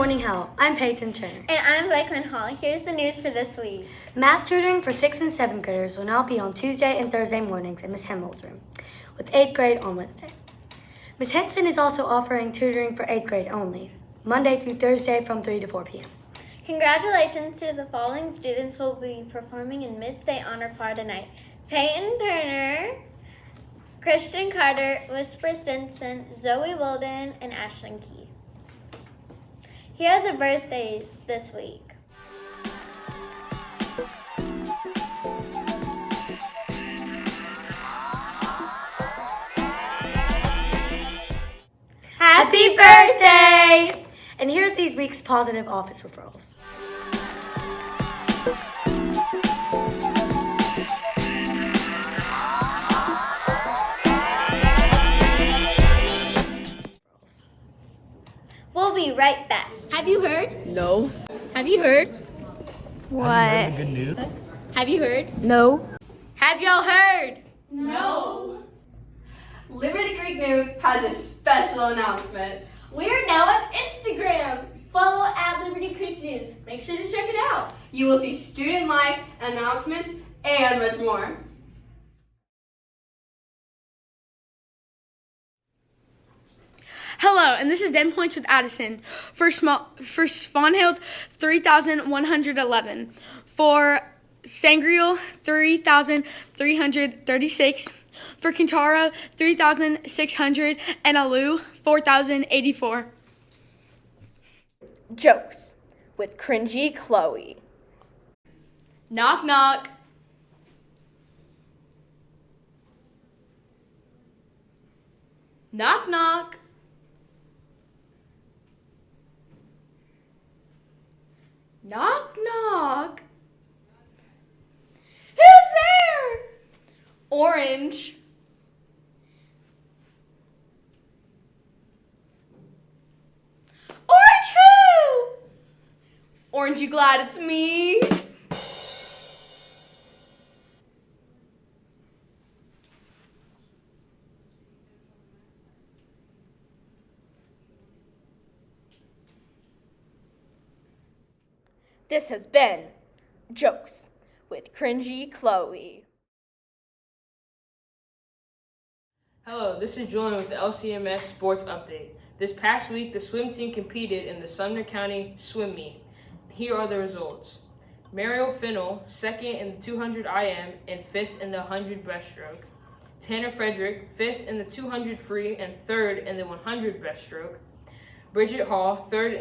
Morning Howl. I'm Peyton Turner. And I'm Gallatin Hall. Here's the news for this week. Math tutoring for 6th and 7th graders will now be on Tuesday and Thursday mornings in Ms. Himmel's room, with 8th grade on Wednesday. Ms. Henson is also offering tutoring for 8th grade only, Monday through Thursday from 3 to 4 p.m. Congratulations to the following students who will be performing in Mid-State Honor Par tonight. Peyton Turner, Christian Carter, Whisper Stinson, Zoe Wilden, and Ashlyn Key. Here are the birthdays this week. Happy birthday! And here are these week's positive office referrals. We'll be right back. Have you heard? No. Have you heard? What? Have you heard the good news? Have you heard? No. Have y'all heard? No. Liberty Creek News has a special announcement. We're now on Instagram. Follow at Liberty Creek News. Make sure to check it out. You will see student life, announcements, and much more. Hello, and this is 10 Points with Addison. For Swan Hill, 3,111. For Sangreal, 3,336. For Kintara, 3,600. And Alu, 4,084. Jokes with Cringy Chloe. Knock, knock. Knock, knock. Knock, knock. Who's there? Orange. Orange who? Orange, you glad it's me? This has been Jokes with Cringy Chloe. Hello, this is Julian with the LCMS Sports Update. This past week, the swim team competed in the Sumner County Swim Meet. Here are the results. Mariel Finnell, 2nd in the 200 IM and 5th in the 100 breaststroke. Tanner Frederick, 5th in the 200 free and 3rd in the 100 breaststroke. Bridget Hall, 3rd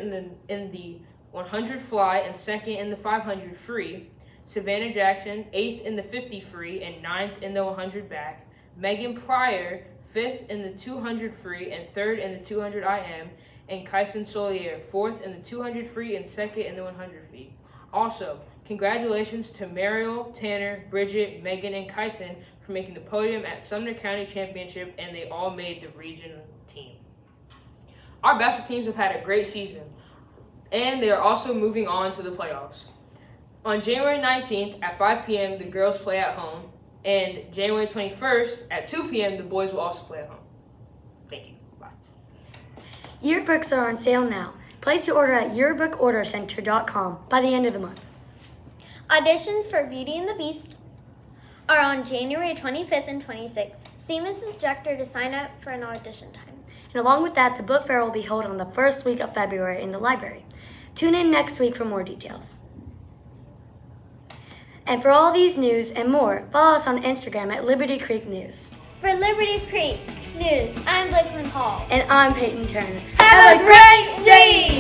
in the 100 fly and 2nd in the 500 free. Savannah Jackson, 8th in the 50 free and 9th in the 100 back. Megan Pryor, 5th in the 200 free and 3rd in the 200 IM. And Kyson Solier, 4th in the 200 free and 2nd in the 100 free. Also, congratulations to Mariel, Tanner, Bridget, Megan, and Kyson for making the podium at Sumner County Championship, and they all made the region team. Our basketball teams have had a great season, and they are also moving on to the playoffs. On January 19th at 5 p.m., the girls play at home, and January 21st at 2 p.m., the boys will also play at home. Thank you. Bye. Yearbooks are on sale now. Place your order at yearbookordercenter.com by the end of the month. Auditions for Beauty and the Beast are on January 25th and 26th. See Mrs. Director to sign up for an audition time. And along with that, the book fair will be held on the first week of February in the library. Tune in next week for more details. And for all these news and more, follow us on Instagram at Liberty Creek News. For Liberty Creek News, I'm Gallatin Hall. And I'm Peyton Turner. Have a great day!